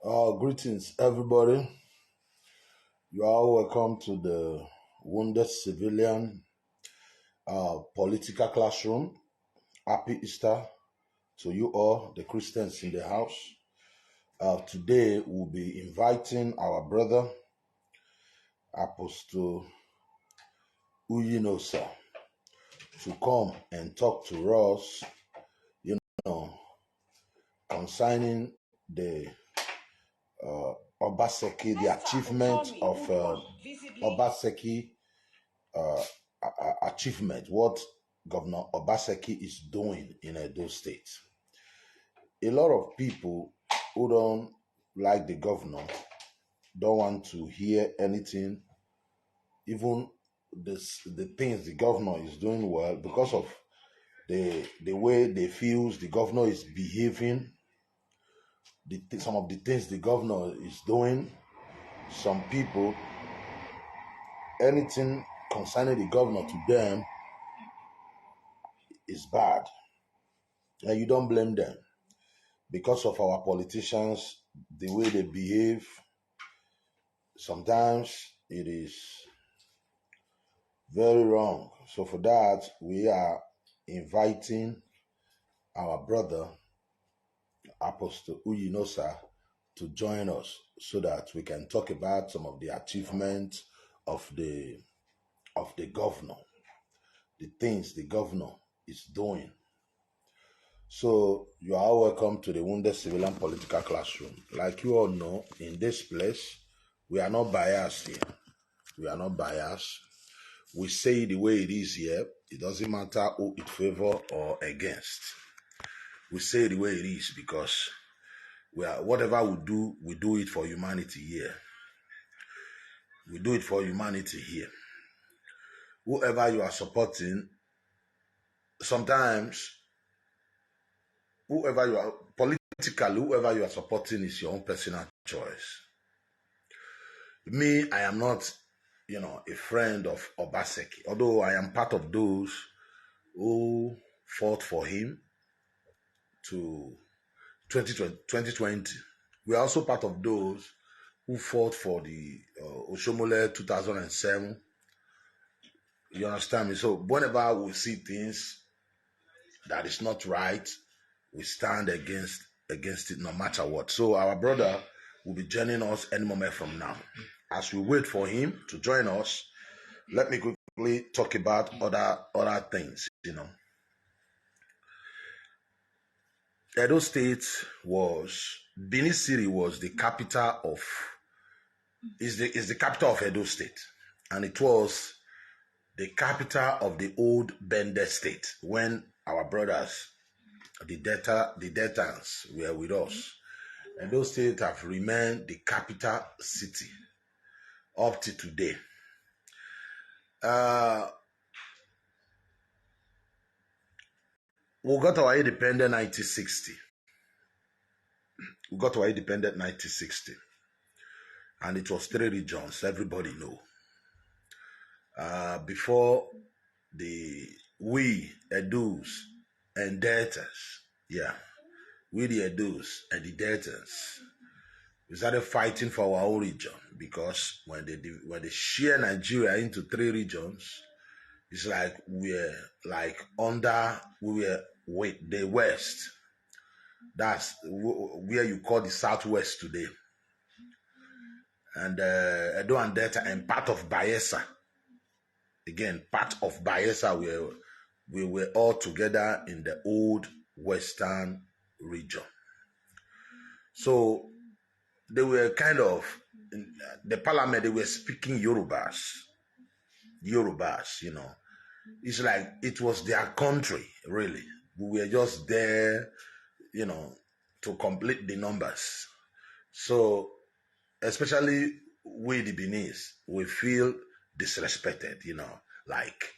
Greetings, everybody. You are all welcome to the Wounded Civilian Political Classroom. Happy Easter to you all, the Christians in the house. Today, we'll be inviting our brother, Apostle Uyinosa, to come and talk to us, know, concerning the obaseki, the achievement of obaseki achievement, what Governor Obaseki is doing in Edo State. A lot of people who don't like the governor don't want to hear anything, even the things the governor is doing well, because of the way they feel the governor is behaving, some of the things the governor is doing. Some people, anything concerning the governor to them is bad, and you don't blame them. Because of our politicians, the way they behave, sometimes it is very wrong. So for that, we are inviting our brother, Apostle Uyinosa, to join us so that we can talk about some of the achievements of the governor, the things the governor is doing. So you are all welcome to the Wounded Civilian Political Classroom. Like you all know, in this place, we are not biased here. We are not biased. We say the way it is here. It doesn't matter who it favor or against. We say the way it is because whatever we do it for humanity here. We do it for humanity here. Whoever you are supporting, sometimes whoever you are supporting is your own personal choice. Me, I am not, a friend of Obaseki, although I am part of those who fought for him to 2020. We are also part of those who fought for the Oshomole 2007. You understand me? So whenever we see things that is not right, we stand against it no matter what. So our brother will be joining us any moment from now. As we wait for him to join us, let me quickly talk about other things. Edo State Benin City was the capital is the capital of Edo State, and it was the capital of the old Bende State when our brothers, the Deltans, were with us. Edo State have remained the capital city up to today. We got our independence 1960. And it was 3 regions, everybody know. Before we Edus and Deltas, we the Edus and the Deltas, we started fighting for our own region, because when they share Nigeria into 3 regions, it's like we were with the West. That's where you call the Southwest today. And Edo and Delta and part of Bayelsa. Again, part of Bayelsa, we were all together in the old Western region. So they were kind of, in the parliament, they were speaking Yorubas, It's like it was their country, really. We were just there, to complete the numbers. So, especially we the Beninese, we feel disrespected, like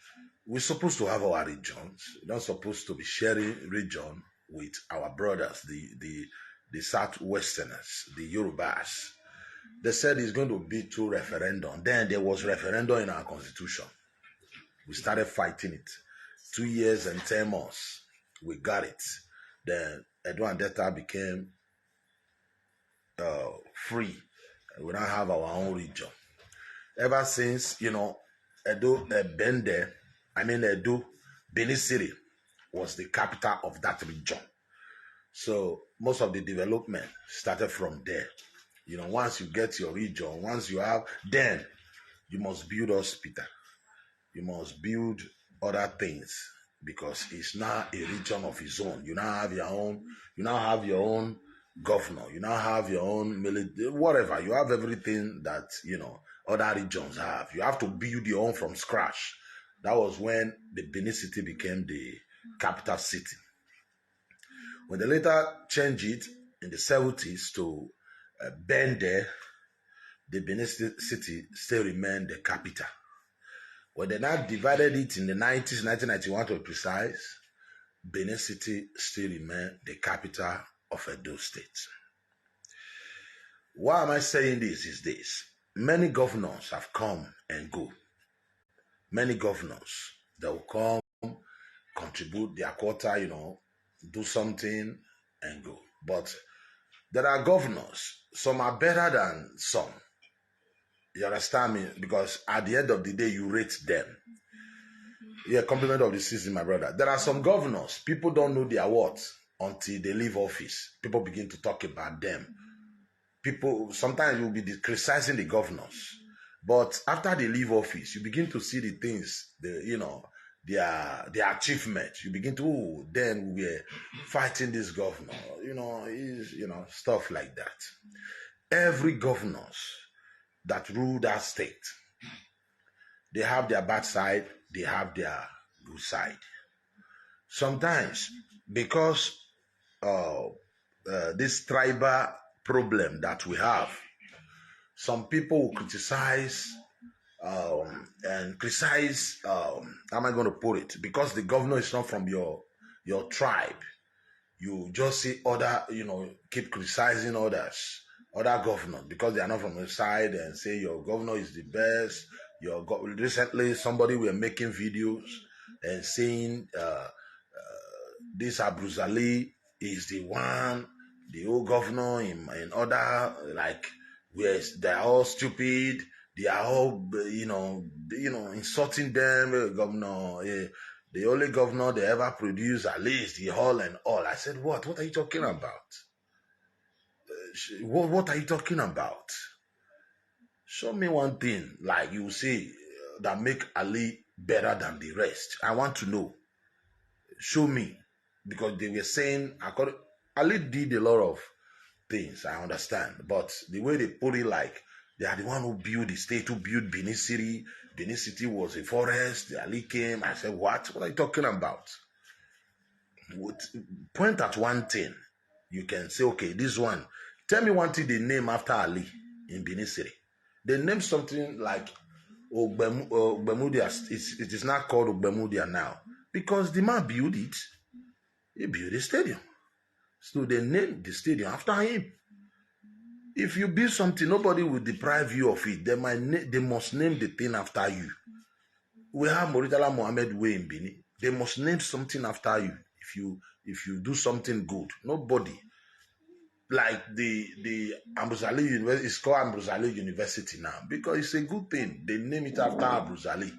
we're supposed to have our regions. We're not supposed to be sharing region with our brothers, the Southwesterners, the Yorubas. They said it's going to be 2 referendum. Then there was referendum in our constitution. We started fighting it. 2 years and 10 months. We got it. Then Edo and Delta became free. We don't have our own region. Ever since, Edo, Bende, Edo, Benin City was the capital of that region. So most of the development started from there. Once you get your region, once you have, then you must build hospital. You must build other things because it's now a region of its own. You now have your own governor. You now have your own military, whatever. You have everything that, other regions have. You have to build your own from scratch. That was when the Benin City became the capital city. When they later changed it in the 70s to Bende, the Benin City still remained the capital. When they now divided it in the 90s, 1991 to be precise, Benin City still remained the capital of Edo State. Why am I saying this is this? Many governors have come and go. Many governors, they will come, contribute their quota, do something and go. But there are governors, some are better than some. You understand me? Because at the end of the day, you rate them. Yeah, compliment of the season, my brother. There are some governors, people don't know their worth until they leave office. People begin to talk about them. People, sometimes you'll be criticizing the governors. But after they leave office, you begin to see the things, their achievements. You begin to, then we're fighting this governor, stuff like that. Every governors that rule that state, they have their bad side, they have their good side. Sometimes, because this tribal problem that we have, some people will criticize how am I going to put it? Because the governor is not from your tribe, you just see other, keep criticizing others, other governors, because they are not from your side, and say your governor is the best. Recently, somebody were making videos and saying this Abruzali is the one, the old governor in other, like, where they're all stupid, they are all, insulting them, governor, the only governor they ever produced, at least the hall and all. I said, what are you talking about? What are you talking about? Show me one thing, like you say, that make Ali better than the rest. I want to know. Show me. Because they were saying, Ali did a lot of things, I understand. But the way they put it, like, they are the one who built the state, who built Benin City. Benin City was a forest. Ali came. I said, what are you talking about? Point at one thing. You can say, okay, this one. Tell me one thing they name after Ali in Benin City. They named something like Ogbemudia. It is not called Ogbemudia now. Because the man built it. He built a stadium. So they named the stadium after him. If you build something, nobody will deprive you of it. They must name the thing after you. We have Moritala Mohammed Way in Benin. They must name something after you. If you do something good, nobody. Like the Ambrosali University, it's called Ambrosali University now because it's a good thing. They name it after Ambrosali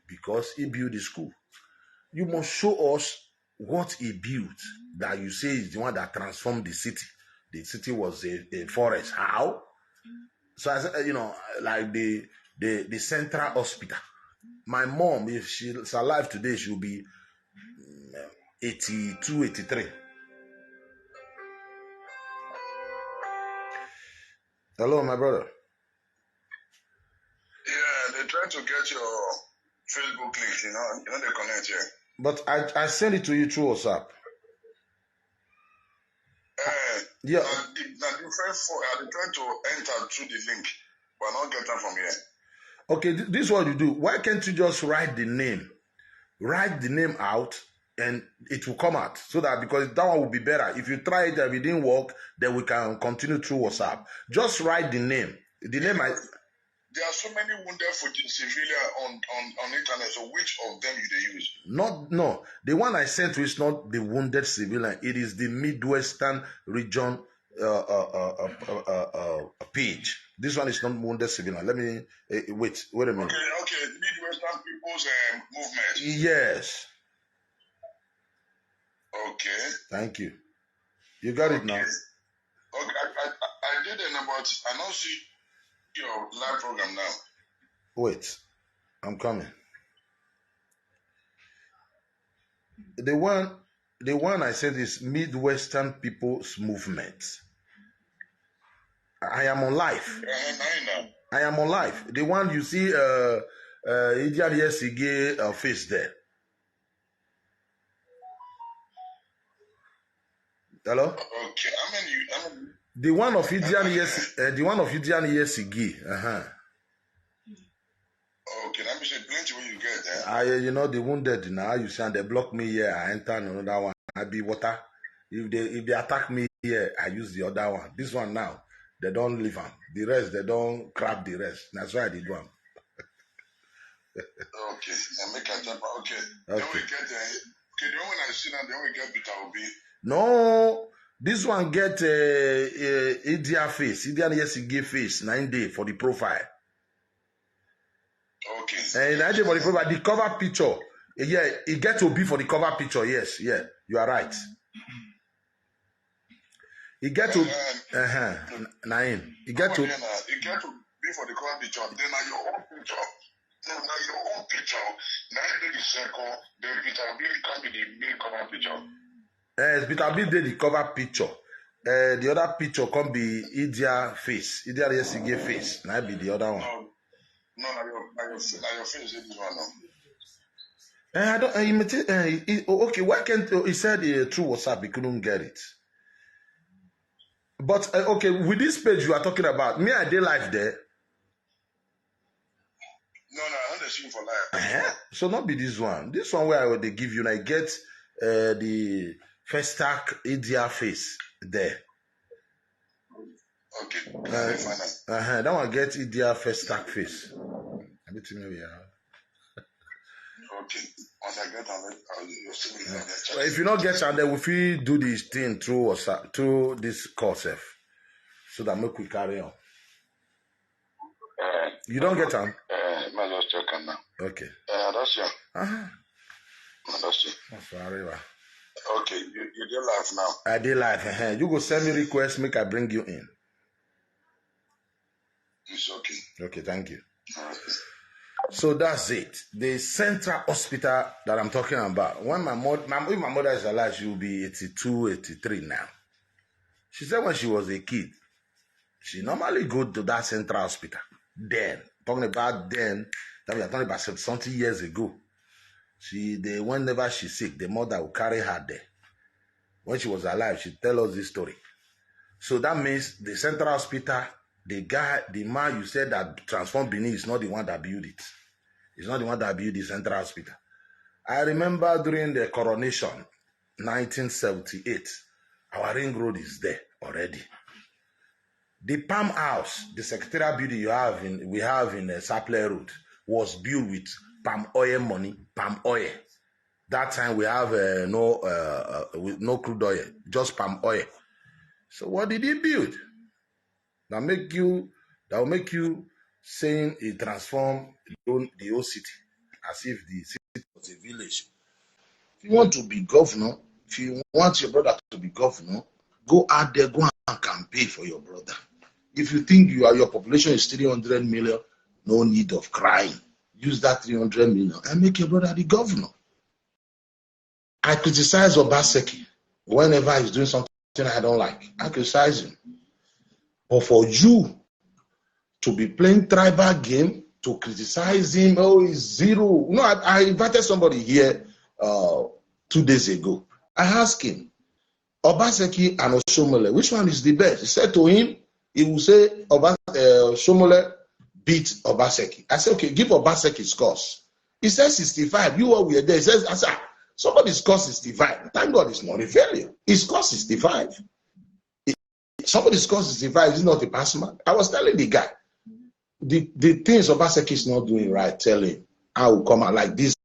because he built the school. You must show us what he built that you say is the one that transformed the city. The city was a forest. How? So I said, like the central hospital. My mom, if she's alive today, she'll be 82, 83. Hello, my brother. Yeah, they try to get your Facebook link, they connect here. But I send it to you through WhatsApp. Yeah. Now different they try to enter through the link, but not get them from here. Okay, this is what you do. Why can't you just write the name? Write the name out and it will come out. So that, because that one will be better. If you try it and it didn't work, then we can continue through WhatsApp. Just write the name. There are so many wounded civilians on internet. So which of them you use? No. The one I sent you is not the wounded civilian. It is the Midwestern region page. This one is not wounded civilian. Let me wait a minute. Okay. Midwestern People's Movement. Yes. Okay. Thank you. You got it now. Okay, I did it, but I don't see your live program now. Wait, I'm coming. The one I said is Midwestern People's Movement. I am on live. I am on live. The one you see, Idian Yesige face there. Hello. Okay, I mean. The one of Idian Yesige. Okay, let me say plenty when you get there. You know the wounded now. You see, and they block me here. I enter another one. I be water. If they attack me here, I use the other one. This one now, they don't leave them. The rest, they don't grab the rest. That's why I did one. Okay, and make a jump. Okay. Then we get the one when I see that, then we get Peter Obi. No, this one get Idia face. Idia Yesige face 9 days for the profile. Okay. And 9 days for the profile. The cover picture. Yeah, it get to be for the cover picture. Yes, yeah, you are right. It get to 9. It get to be for the cover picture. Then your own picture. Now the second. Then Peter Obi can be the main cover picture. Peter Obi did the cover picture. The other picture can be Idia face. Idia Yesige face. Now be the other one. No, your face is this one now. I don't. Okay, why can't he said through WhatsApp he couldn't get it? But okay, with this page you are talking about, me I did live there. No, I don't see you for live. So not be this one. This one where they give you, I get the first tag Idia face there. Okay. That one get Idia first tag face. Okay. Once I get on it, you'll see me. But if you not get on there, if we do this thing through this course, so that make we carry on. You don't get on? I just check on now. Okay. That's you. That's you. That's very well. Okay, you did live now. I did live. You go send me request, make I bring you in. It's okay. Okay, thank you. Okay. So that's it. The central hospital that I'm talking about. When if my mother is alive, she will be 82, 83 now. She said when she was a kid, she normally go to that central hospital. Then, talking about then, that we are talking about 70 years ago. Whenever she's sick, the mother will carry her there. When she was alive, she tell us this story. So that means the central hospital, the man you said that transformed Benin is not the one that built it. It's not the one that built the central hospital. I remember during the coronation, 1978, our ring road is there already. The Palm House, the secretarial building we have in Sapler Road, was built with palm oil money, palm oil. That time we have with no crude oil, just palm oil. So what did he build? That will make you saying it transformed the whole city, as if the city was a village. If you want to be governor, if you want your brother to be governor, go out there, go and campaign for your brother. If you think your population is 300 million, no need of crying. Use that 300 million and make your brother the governor. I criticize Obaseki whenever he's doing something I don't like. I criticize him. But for you to be playing tribal game, to criticize him, he's zero. No, I invited somebody here 2 days ago. I asked him, Obaseki and Osomole, which one is the best? He said to him, he will say Osomole beat Obaseki. I said, okay, give Obaseki scores. He says 65. You were there. He says, I said, somebody scores 65. Thank God it's not a failure. He scores 65. Somebody scores 65 is not a pass mark. I was telling the guy, the things Obaseki is not doing right, tell him. I will come out like this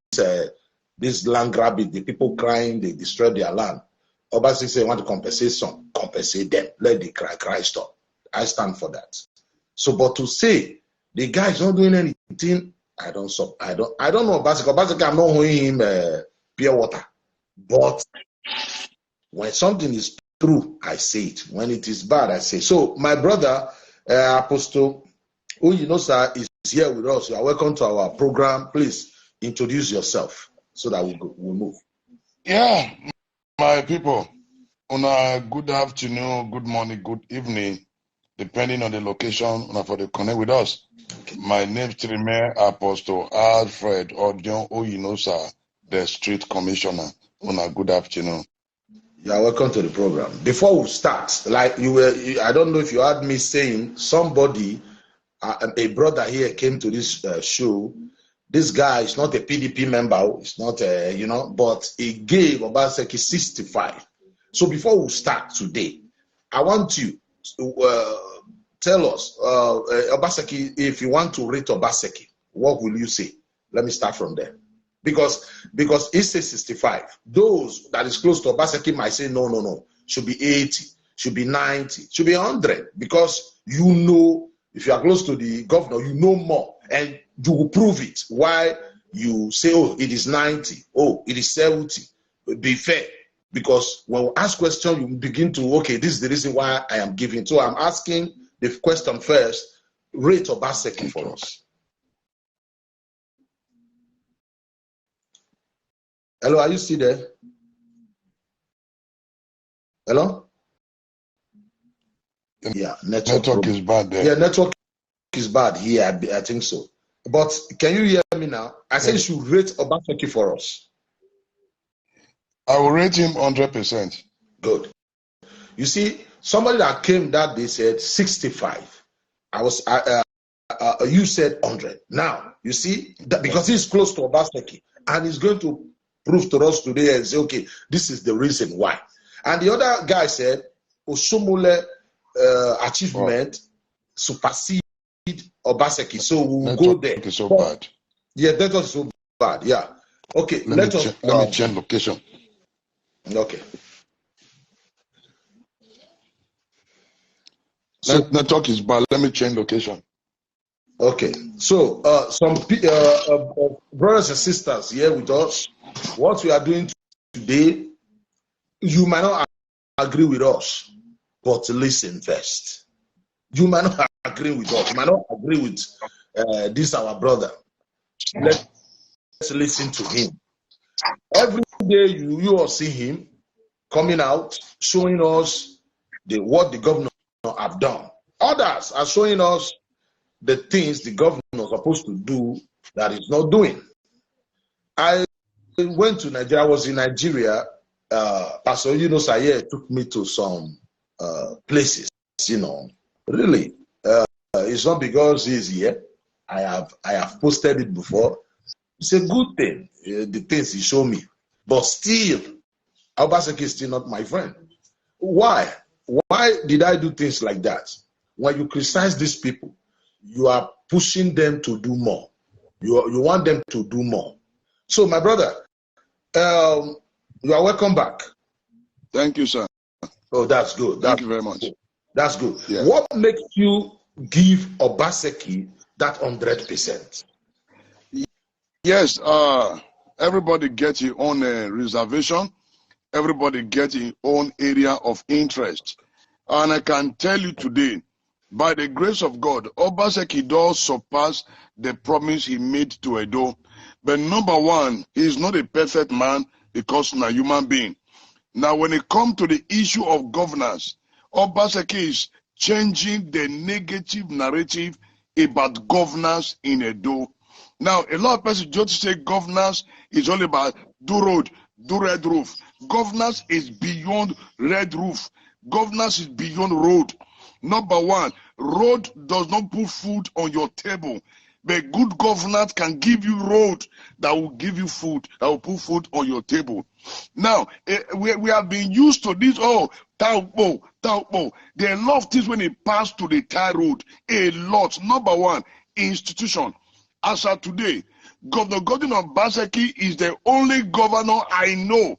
land grabbing, the people crying, they destroy their land. Obaseki say, want to compensate some, compensate them. Let the cry stop. I stand for that. So, but to say the guy is not doing anything, I don't know Obaseki. Obaseki, I'm not owing him pure water. But when something is true, I say it. When it is bad, I say. So, my brother, Apostle Uyinosa is here with us. You are welcome to our program. Please introduce yourself so that we'll move. Yeah, my people. Good afternoon, good morning, good evening, depending on the location for the connect with us. Okay. My name is Apostle Alfred Odion Uyinosa, the Street Commissioner. Good afternoon. You are welcome to the program. Before we start, like I don't know if you heard me saying somebody, a brother here came to this show. This guy is not a PDP member. It's not but he gave Obaseki 65. So before we start today, I want you to tell us, Obaseki, if you want to rate Obaseki, what will you say? Let me start from there. Because it says 65. Those that is close to Obaseki might say, no. Should be 80, should be 90, should be 100. Because you know, if you are close to the governor, you know more. And you will prove it. Why you say, oh, it is 90, oh, it is 70. Be fair. Because when we ask questions, you begin to, okay, this is the reason why I am giving. So I'm asking the question first, rate Obaseki for us. Hello, are you still there? Hello? Yeah, network is bad there. Yeah, network is bad here. I think so. But can you hear me now? I said you should rate Obaseki for us. I will rate him 100%. Good. You see, somebody that came that day said 65. You said 100. Now, you see, that because he's close to Obaseki and he's going to prove to us today and say, okay, this is the reason why. And the other guy said, Osumule achievement supersede Obaseki. So we'll go there. It's so bad. Yeah, that was so bad. Yeah. Okay. Let me change location. Okay. So network is bad. Let me change location. Okay. So some brothers and sisters here with us, what we are doing today, you might not agree with us, but listen first. You might not agree with us. You might not agree with this our brother. Let's listen to him. Every day you all see him coming out, showing us what the governor have done. Others are showing us the things the governor is supposed to do that is not doing. I went to Nigeria. I was in Nigeria. Pastor Uyinosa took me to some places. Really, it's not because he's here. I have posted it before. It's a good thing, the things he showed me. But still, Obaseki is still not my friend. Why? Why did I do things like that? When you criticize these people, you are pushing them to do more. You want them to do more. So, my brother, you are welcome back. Thank you, sir. Oh, that's good. Thank you very much. That's good. Yeah. What makes you give Obaseki that 100%? Yes, everybody gets your own reservation. Everybody gets his own area of interest. And I can tell you today, by the grace of God, Obaseki does surpass the promise he made to Edo. But number one, he is not a perfect man because he's a human being. Now, when it comes to the issue of governance, Obaseki is changing the negative narrative about governance in Edo. Now, a lot of people just say governance is only about do road, do red roof. Governance is beyond red roof. Governance is beyond road. Number one, road does not put food on your table. But good governance can give you road that will give you food, that will put food on your table. Now, we have been used to this, Taupo. There are a lot of things when it passed to the tie road. A lot. Number one, institution. As of today, Governor Godwin Obaseki is the only governor I know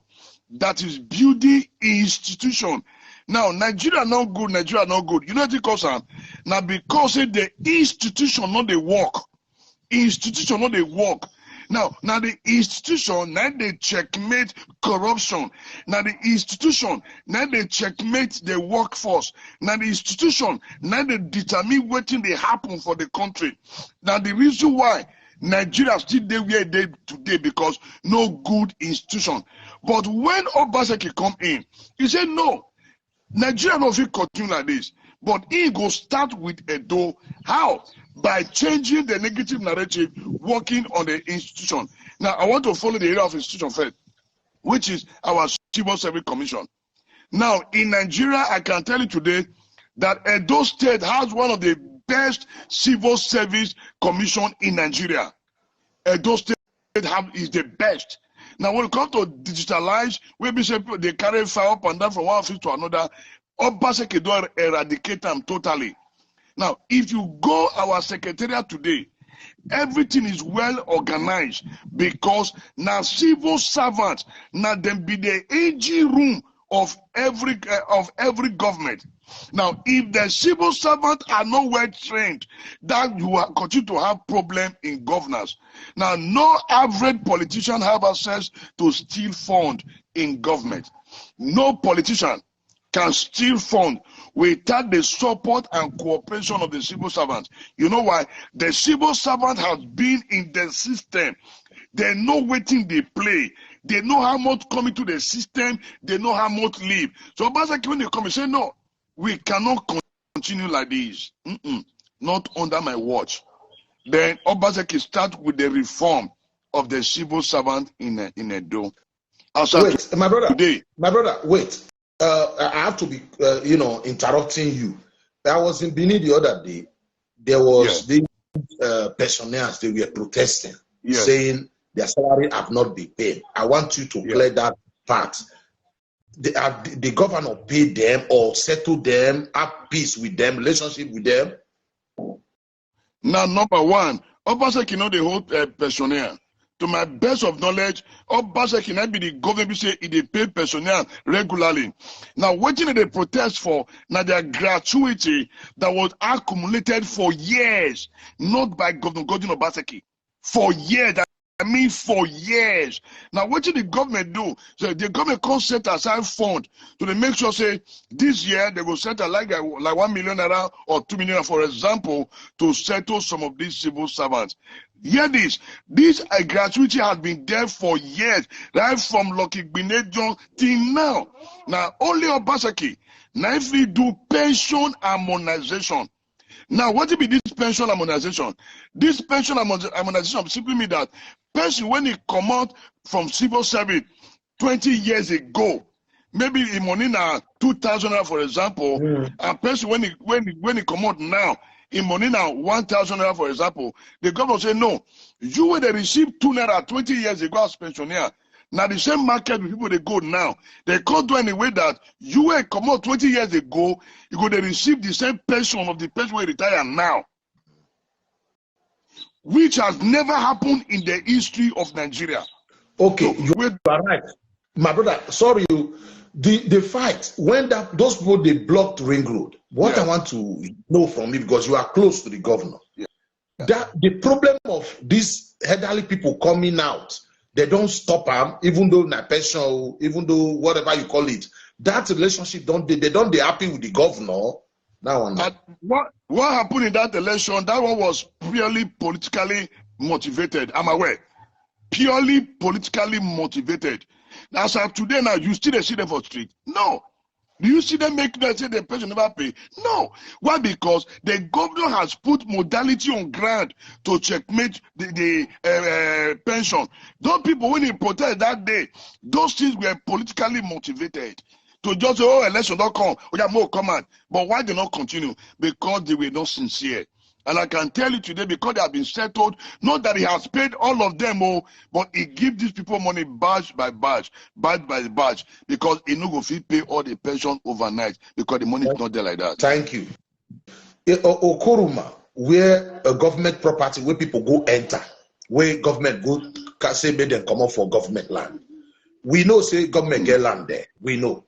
that is building institution. Now, Nigeria not good. You know what it calls Now, because the institution not they work. Institution not they work. Now the institution, now they checkmate corruption. Now the institution, now they checkmate the workforce. Now the institution, now they determine what thing they happen for the country. Now the reason why Nigeria still there where they today because no good institution. But when Obaseki come in, he said no, Nigeria no fit continue like this. But he go start with Edo. How? By changing the negative narrative, working on the institution. Now, I want to follow the area of institution first, which is our Civil Service Commission. Now, in Nigeria, I can tell you today that Edo State has one of the best Civil Service Commission in Nigeria. Edo State is the best. Now, when it comes to digitalize, where people they carry file up and down from one office to another, Obaseki don't eradicate them totally. Now, if you go our secretariat today, everything is well organized because now civil servants now them be the AG room of every government. Now, if the civil servants are not well trained, that you will continue to have problem in governance. Now, no average politician have access to steal fund in government. No politician can steal fund without the support and cooperation of the civil servants. You know why? The civil servant has been in the system. They know what they play. They know how much come into the system. They know how much leave. So basically when they come and say, no, we cannot continue like this. Not under my watch. Then Obaseki start with the reform of the civil servant in Edo. Wait, my brother, wait. I have to be, interrupting you. I was in Benin the other day. There was the pensioners, they were protesting, saying their salary have not been paid. I want you to clear that part. The governor paid them or settled them, have peace with them, relationship with them? Now, number one, Obaseki know the whole pensioner. To my best of knowledge, Obaseki can be the government say they pay personnel regularly. Now, waiting they protest for now their gratuity that was accumulated for years, not by Governor Godwin Obaseki. For years, I mean for years. Now, what did the government do? So the government can set aside fund to make sure say this year they will set like 1 million naira or 2 million, for example, to settle some of these civil servants. Hear this gratuity has been there for years, right from Lucky Gbinejo till now. Now, only Obaseki now if we do pension harmonization. Now, what will be this pension harmonization? This pension harmonization simply means that person when he come out from civil service 20 years ago, maybe the money now 2,000 naira, for example, and person when he come out now, in money now 1,000 naira, for example, the government say no, you will receive 2 naira 20 years ago as pensioner. Now the same market with people they go now, they can't do any way that you will come out 20 years ago, you go to receive the same pension of the person who retire now, which has never happened in the history of Nigeria. Okay, so, you are right, my brother. Sorry, the fight when those people they blocked Ring Road. What I want to know from you, because you are close to the governor, that the problem of these elderly people coming out, they don't stop them, even though na pension, even though whatever you call it. That relationship they don't happy with the governor. That one. What happened in that election? That one was purely politically motivated. I'm aware, purely politically motivated. As of today, now you still see them for street? No. Do you see them make that say the pension never pay? No. Why? Because the governor has put modality on ground to checkmate the pension. Those people, when they protest that day, those things were politically motivated. To just say, oh, election don't come, we have more command. But why they not continue? Because they were not sincere. And I can tell you today, because they have been settled, not that he has paid all of them, but he gives these people money batch by batch, because he no go fit pay all the pension overnight, because the money is not there like that. Thank you. Okuruma, where a government property, where people go enter, where government go, say make them come up for government land. We know, say government get land there. We know.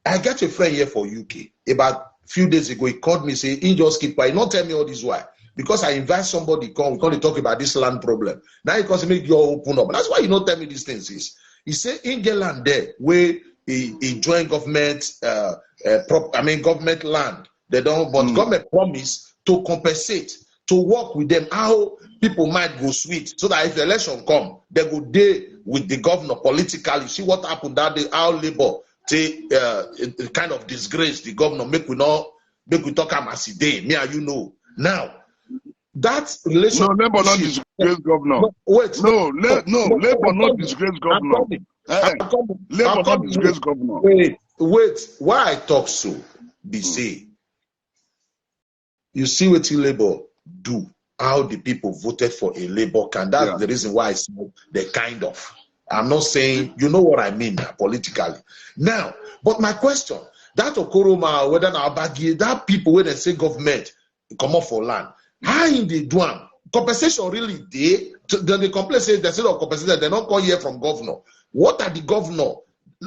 I got a friend here for UK, about few days ago, he called me, say, he just keep quiet. Not tell me all this why. Because I invite somebody, come to talk about this land problem. Now he calls me, make you open up. That's why you don't tell me these things. He say, in get land there, where he join government, government land. They don't, but government promise to compensate, to work with them, how people might go sweet, so that if the election come, they go there with the governor politically. See what happened that day, how Labour take kind of disgrace the governor, make we talk am as e dey, me and you know. Now, that relation. No, Labour not disgrace governor. No, wait. Labour not disgrace governor. Labour not disgrace governor. Wait. Why I talk so? Be say, you see what Labour do, how the people voted for a Labour can. That's the reason why I say the kind of. I'm not saying, you know what I mean politically. Now, but my question, that Okoroma, whether now Bagi, that people when they say government come up for land, how in the do compensation really they? Then the complaint says they say of compensation, they don't come here from governor. What are the governor?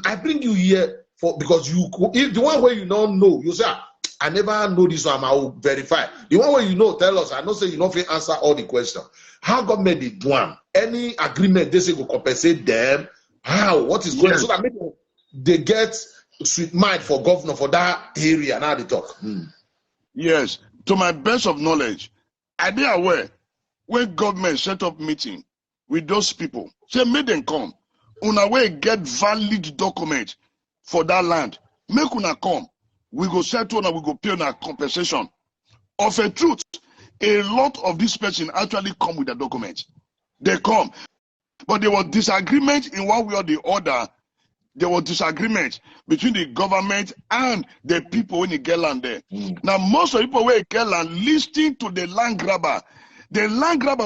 I bring you here for because if the one where you don't know, you say, I never know this one, I will verify. The one where you know, tell us. I know say you don't answer all the questions. How government did one? Any agreement they say will compensate them? How? What is going on? So that maybe they get sweet mind for governor for that area. Now they talk. Yes. To my best of knowledge, are they aware when government set up meeting with those people? Say make them come. Una way get valid document for that land. Make una come. We go settle and we go pay on a compensation. Of a truth, a lot of these person actually come with a document. They come. But there was disagreement in one way or the other. There was disagreement between the government and the people when you get land there. Now, most of the people where get land listening to the land grabber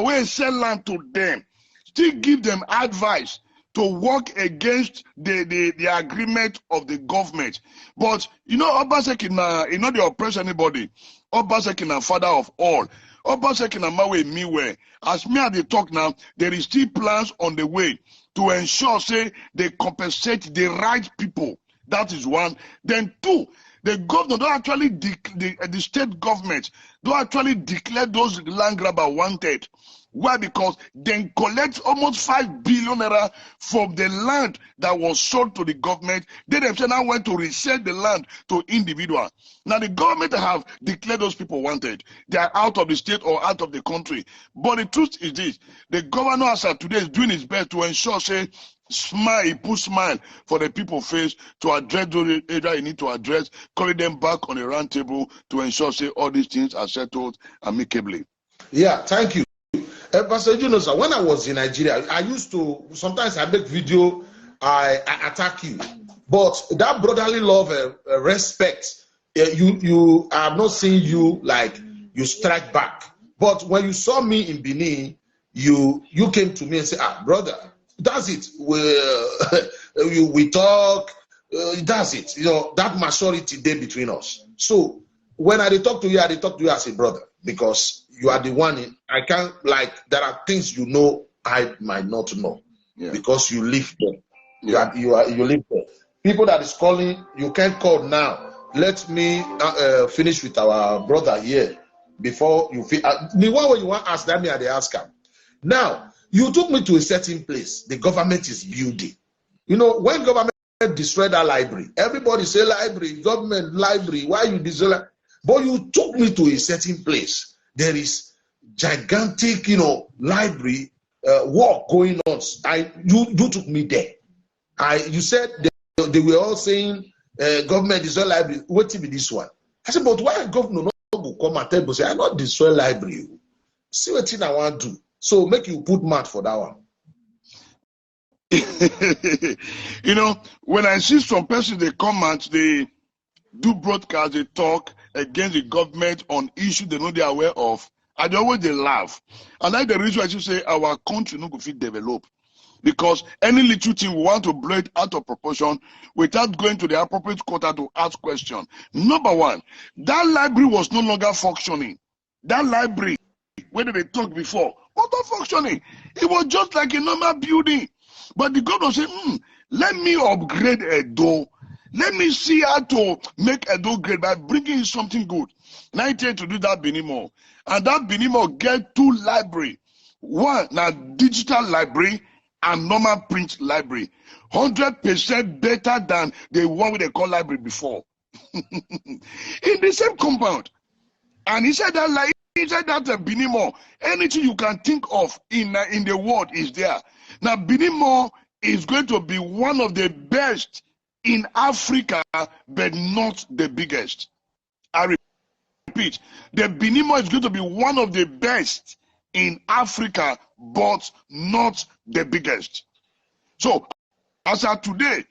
where sell land to them, still give them advice to work against the agreement of the government. But you know, obaseki na, you know, they oppress anybody. Obaseki na father of all. Obaseki na mawe miwe. As me and they talk now, there is still plans on the way to ensure, say, they compensate the right people. That is one. Then two, the governor don't actually, the state government don't actually declare those land grabber wanted. Why? Because they collect almost 5 billion naira from the land that was sold to the government. They themselves now went to resell the land to individuals. Now the government have declared those people wanted. They are out of the state or out of the country. But the truth is this: the governor as of today is doing his best to ensure, say, he put smile for the people face to address those areas you need to address, calling them back on a round table to ensure, say, all these things are settled amicably. Yeah, thank you. Pastor Uyinosa, when I was in Nigeria, I used to, sometimes I make video, I attack you. But that brotherly love, respect, you I'm not seeing you like you strike back. But when you saw me in Benin, you came to me and said, brother, that's it. We talk, that's it. You know, that maturity there between us. So when I talk to you as a brother, because you are the one I can't, like, there are things you know I might not know because you live there. You live there. People that is calling, you can't call now. Let me finish with our brother here before you feel. The one where you want to ask that me at the asker. Now, you took me to a certain place. The government is building. You know, when government destroyed that library, everybody say library, government library. Why you destroy? But you took me to a certain place. There is gigantic, you know, library work going on. You took me there. You said they were all saying government destroy library. What be this one? I said, but why governor not go come and tell me say I not destroy library? See what thing I want to do. So make you put mouth for that one. You know, when I see some person they come and they do broadcast, they talk against the government on issues they know they are aware of, and they always they laugh. And like the reason I should say our country no go fit develop. Because any little thing we want to blow it out of proportion without going to the appropriate quarter to ask questions. Number one, that library was no longer functioning. That library, where they talked before, was not functioning. It was just like a normal building. But the governor said, let me upgrade a door Let me see how to make Edo great by bringing in something good. And I intend to do that Benimo. And that Benimo get 2 library. One, now digital library and normal print library. 100% better than the one they call library before. In the same compound. And he said that like inside that Benimo, anything you can think of in the world is there. Now Benimo is going to be one of the best in Africa, but not the biggest. I repeat, the Benimo is going to be one of the best in Africa, but not the biggest. So, as of today,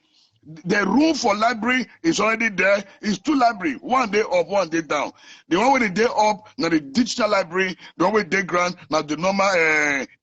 the room for library is already there. It's 2 libraries, one day up, one day down. The one with the day up, now the digital library, the one with day ground, now the normal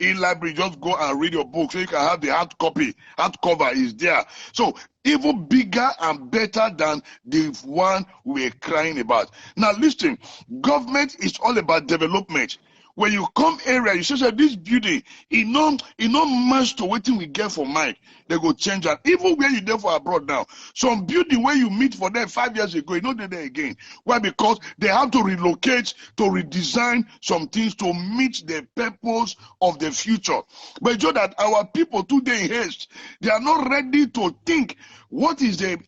e-library, just go and read your book so you can have the hard copy. Hard cover is there. So even bigger and better than the one we're crying about. Now listen, government is all about development. When you come area, you say this building, it no match to what we get for Mike. They go change that. Even where you there for abroad now, some building where you meet for them 5 years ago, you know they're there again. Why? Because they have to relocate, to redesign some things to meet the purpose of the future. But you know that our people today in haste, they are not ready to think what is the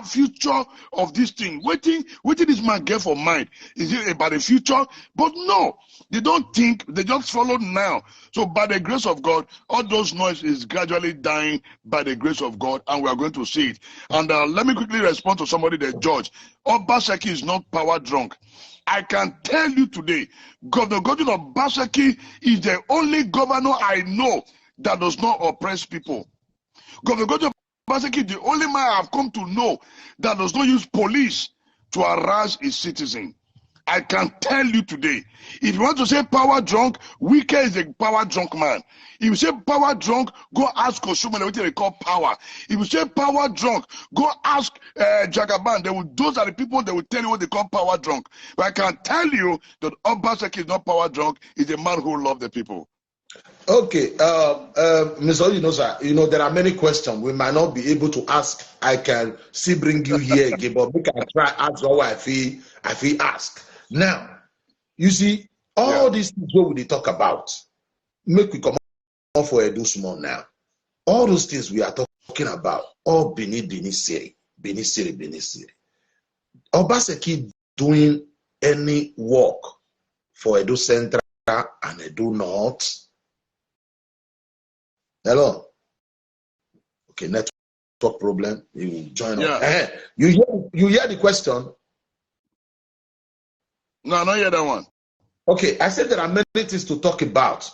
future of this thing. What did this man get for mind? Is it about the future? But no. They don't think, they just follow now. So by the grace of God, all those noise is gradually dying by the grace of God, and we are going to see it. And let me quickly respond to somebody, the judge. Obaseki is not power drunk. I can tell you today, Governor Godwin Obaseki is the only governor I know that does not oppress people. Governor Godwin Obaseki is the only man I have come to know that does not use police to harass his citizen. I can tell you today, if you want to say power drunk, Wike is a power drunk man. If you say power drunk, go ask Kosumele what they call power. If you say power drunk, go ask Jagaban. Those are the people that will tell you what they call power drunk. But I can tell you that Obaseki is not power drunk. He's a man who loves the people. Okay, Mr. Uyinosa, there are many questions we might not be able to ask. I can still bring you here again, but we can try ask how I feel ask. Now, you see, all these things we talk about, make we come on for Edo small now. All those things we are talking about, all Bini Siri. Obaseki doing any work for Edo Central and Edo North? Hello? Okay, network problem. You will join us. You hear the question? No, not yet that one. Okay, I said there are many things to talk about.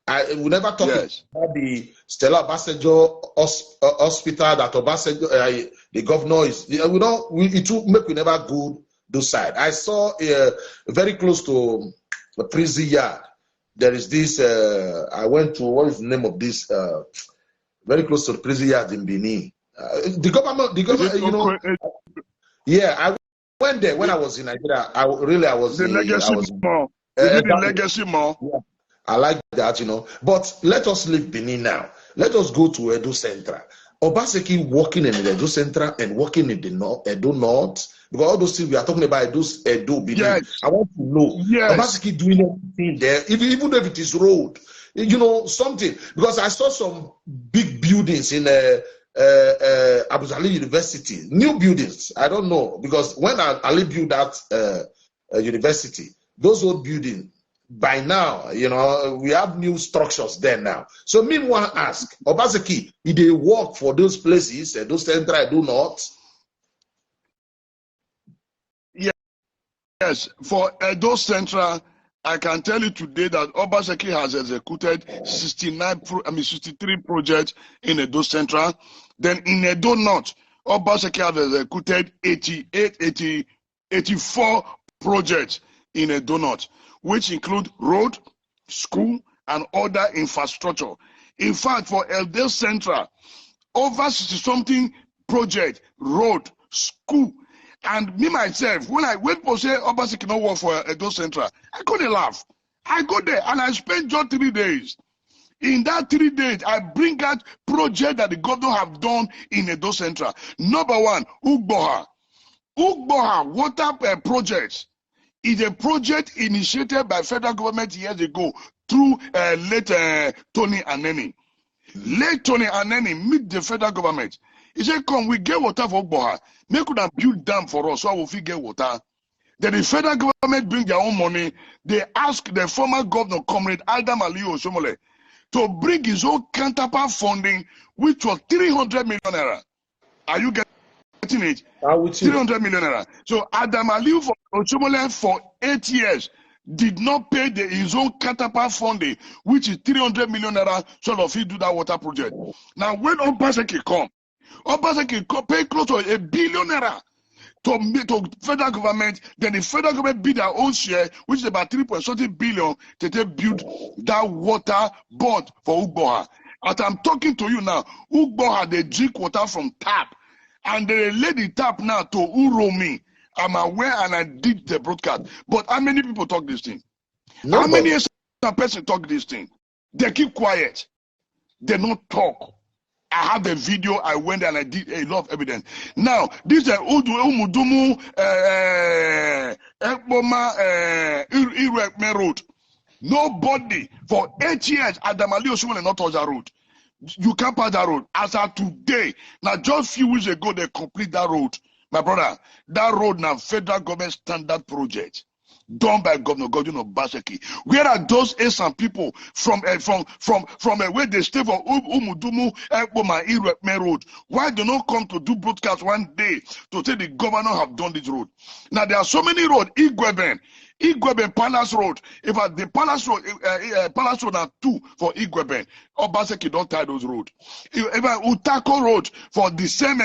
I will never talk about the Stella Obasanjo hospital that Obasanjo, the governor is. It will make we never go those side. I saw very close to the prison yard. There is this. I went to, what is the name of this? Very close to the prison yard in Benin. The government, yeah, I went there when I was in Nigeria. I was the Legacy Mall. The Legacy Mall. Yeah, I like that, But let us leave Benin now. Let us go to Edo Central. Obaseki working in the Edo Central and working in the Edo North. Because all those things we are talking about, Edo Benin. Yes. I want to know. Yes. Obaseki doing everything there, even if it is road. Something. Because I saw some big buildings in Abu Ali University, new buildings. I don't know, because when Ali built that university, those old buildings, by now, we have new structures there now. So meanwhile, ask Obaseki, did they work for those places, those central, do not? Yes, for Edo Central, I can tell you today that Obaseki has executed 63 projects in Edo Central. Then in Edo North, Obaseki has executed 84 projects in Edo North, which include road, school, and other infrastructure. In fact, for Edo Central, over 60-something project, road, school. And me myself, when people say Obaseki cannot work for Edo Central, I couldn't laugh. I go there and I spent just 3 days. In that 3 days, I bring out project that the governor have done in Edo Central. Number one, Ugboha. Ugboha water projects is a project initiated by federal government years ago through late Tony Aneni. Late Tony Aneni meet the federal government. He said, come, we get water for Ugboha. Make them build dam for us so I will get water. Then the federal government bring their own money. They ask the former governor, Comrade Adam Aliyu Osomole, to bring his own counterpart funding, which was 300 million naira. Are you getting it? 300 million naira. So Adam Aliyu Osomole for 8 years did not pay his own counterpart funding, which is 300 million naira, so that he do that water project. Now, when obaseki come pay close to $1 billion naira to federal government. Then the federal government bid their own share, which is about 3.something billion, to build that water board for Ugboha. As I'm talking to you now, Ugboha, they drink water from tap, and they lay the tap now to Uromi. I'm aware and I did the broadcast. But how many people talk this thing? How many person talk this thing? They keep quiet. They don't talk. I have the video. I went and I did a lot of evidence. Now, this is Umudumu Ekboma road. Nobody for 8 years Adam Aliyu Osomole not touch that road. You can't pass that road. As of today, now just few weeks ago they complete that road. My brother, that road now federal government standard project done by Governor Godwin Obaseki. Where are those Esan people from where they stay for Umudumu Ekboma Irekme road? Why do not come to do broadcast one day to say the governor have done this road? Now there are so many roads. Igweben Palace Road. If the Palace Road are 2 for Igweben, Obaseki don't tie those roads. If Utako Road for the same.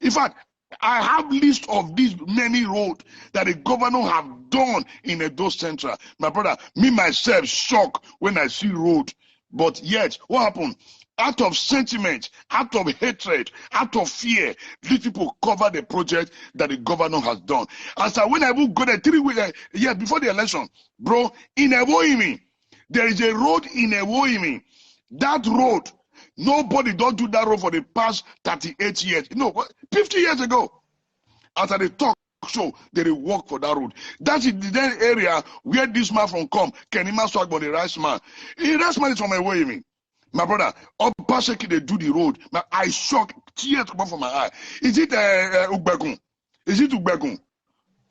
In fact, I have list of these many roads that the governor have done in Edo Central. My brother, me myself shocked when I see road. But yet, what happened? Out of sentiment, out of hatred, out of fear, these people cover the project that the governor has done. And so when I will go there 3 weeks, years before the election, bro, in Ewoimi, there is a road in Ewoimi. That road, nobody don't do that road for the past 38 years. No, 50 years ago. After the talk show, they walk for that road. That is the area where this man from come, Kenima Swagbo, the rice man. The rice man is from Ewoimi. My brother, Obaseki, they do the road. I shock, tears come from my eye. Is it Ugbegun? Is it Ugbegun?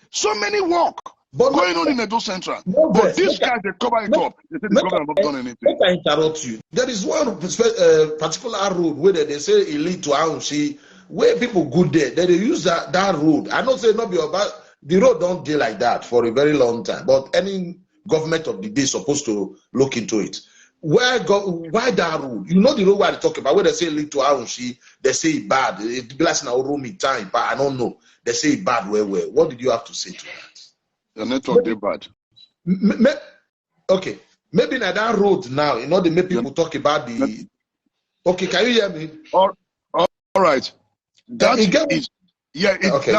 So many work going on in Edo Central. But this guy, they cover it up. They say the government have not done anything. Let me interrupt you. There is one particular road where they say it lead to Aunshi, where people go there. They use that road. I don't say not be about the road don't deal like that for a very long time. But any government of the day is supposed to look into it. Why that road? You know the road where they talk about, where they say lead to Aunshi, they say it bad. It be like now room time, but I don't know. They say it bad where. What did you have to say to that? The network they bad. Okay. Maybe now that road now, you know, they make people talk about the. Okay, can you hear me? All right. That is okay.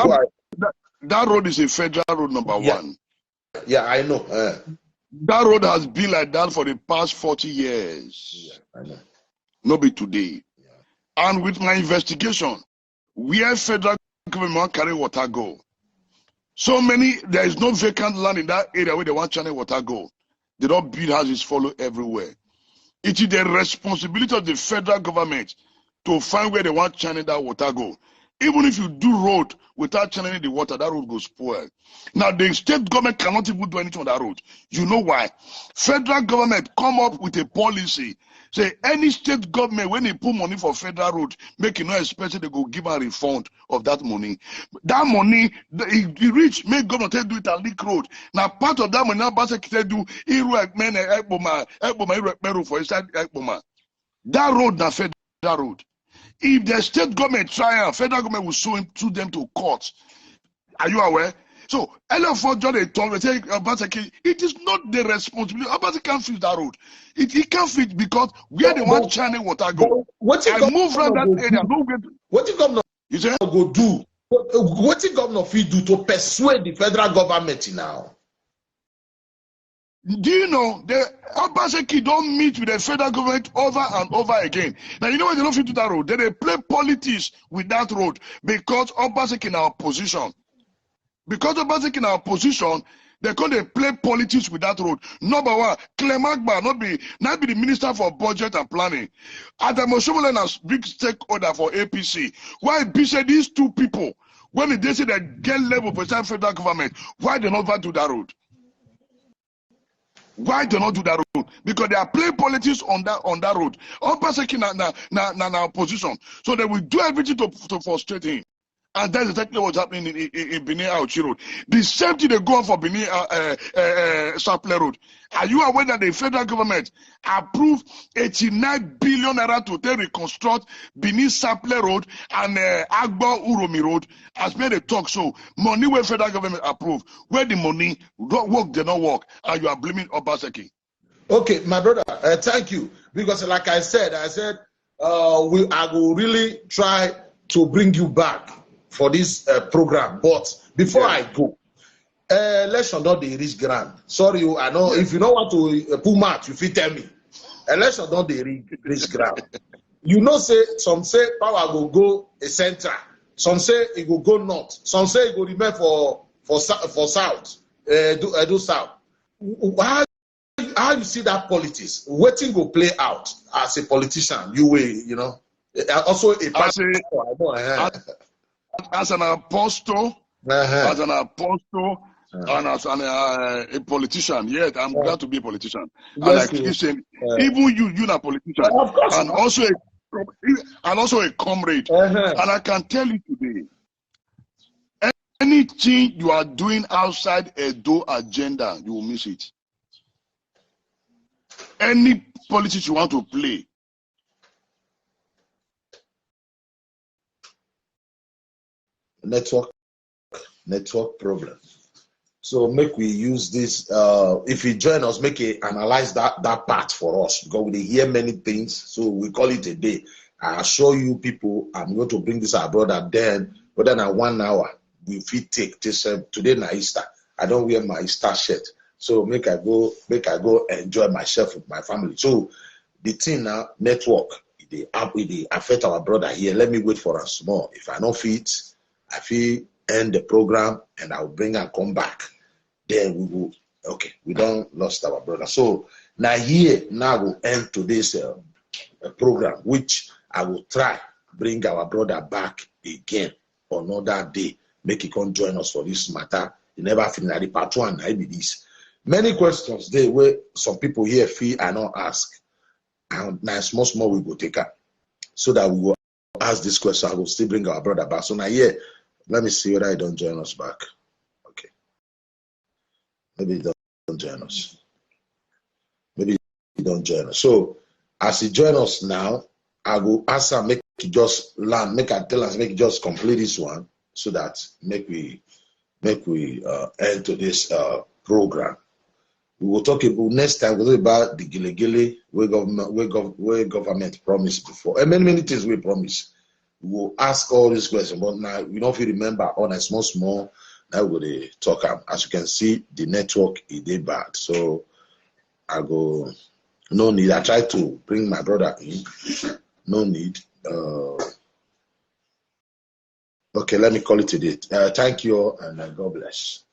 That road is a federal road number 1. Yeah, I know. That road has been like that for the past 40 years. Yeah, I know. Not be today. Yeah. And with my investigation, where federal government carry water go, so many, there is no vacant land in that area where they want channel water go. They don't build houses follow everywhere. It is the responsibility of the federal government to find where they want channel that water go. Even if you do road without channeling the water, that road goes spoil. Now, the state government cannot even do anything on that road. You know why? Federal government come up with a policy. Say, any state government, when they put money for federal road, make it not expensive, they go give a refund of that money. That money, the rich, make government do it and leak road. Now, part of that money, now, Basek do, for inside Ekboma. That road, now, federal road. If the state government try and federal government will sue them to court. Are you aware? So, LF4 John told me, it is not the responsibility. Obaseki can't fix that road. He can't fix because where they want channel water go. I move around that area. What the governor go do? What the governor fee do to persuade the federal government now? Do you know the obaseki don't meet with the federal government over and over again? Now you know why they don't fit to that road? They play politics with that road because obaseki in our position. Because obaseki in our position, they can't play politics with that road. Number one, Clemagba not be the minister for budget and planning. Adam Oshomolen as big stakeholder for APC. Why be said these two people when they say they get level for federal government? Why they not do that road? Why do not do that road? Because they are playing politics on that road. Obaseki na opposition. So they will do everything to frustrate him. And that's exactly what's happening in Benin Auchi Road. The same thing they go on for Benin Saple Road. Are you aware that the federal government approved 89 billion naira to reconstruct Benin Saple Road and Agbo Uromi Road? As made a talk, so money where federal government approved, where the money work, they not work, and you are blaming Obaseki. Okay, my brother, thank you. Because like I said, I will really try to bring you back for this program. But before I go, election not the reach grand. Sorry, I know if you don't want to pull match, you fit tell me. Election not the reach grand. You know, some say power will go a center. Some say it will go north. Some say it will remain for south. Do south. How you see that politics? Waiting will play out as a politician. You know. Also a pastor. As an apostle, and as a politician, yes, I'm glad to be a politician. Yes, and I keep saying, even you're a politician, of course, and also a comrade. And I can tell you today, anything you are doing outside Edo agenda, you will miss it. Any politics you want to play, network problem. So make we use this. If you join us, make it analyze that part for us, because we hear many things. So we call it a day. I assure you, people, I'm going to bring this our brother. Then whether than 1 hour, we fit take this. Today na Easter. I don't wear my Easter shirt, so make I go enjoy myself with my family. So the thing now, network, it affect our brother here. Let me wait for us more. If I don't fit, I feel end the program and I will bring and come back. Then we will, okay, we don't lost our brother. So now we'll end today's program, which I will try bring our brother back again another day. Make it come join us for this matter. You never finish the part one, I be this. Many questions there where some people here feel I not ask. And now small we go take up so that we will ask this question. I will still bring our brother back. So now let me see whether I don't join us back. Okay. Maybe he don't join us. Maybe he don't join us. So as he join us now, I will ask him, make he just land, make I tell us, make he just complete this one so that make we end to this program. We will talk about next time. We'll talk about the gile where government promised before, and many things we promise. We will ask all these questions, but now we don't feel remember on a small. Now we'll talk. As you can see, the network is bad, so I go. No need. I try to bring my brother in. No need. Okay, let me call it a day. Thank you and God bless.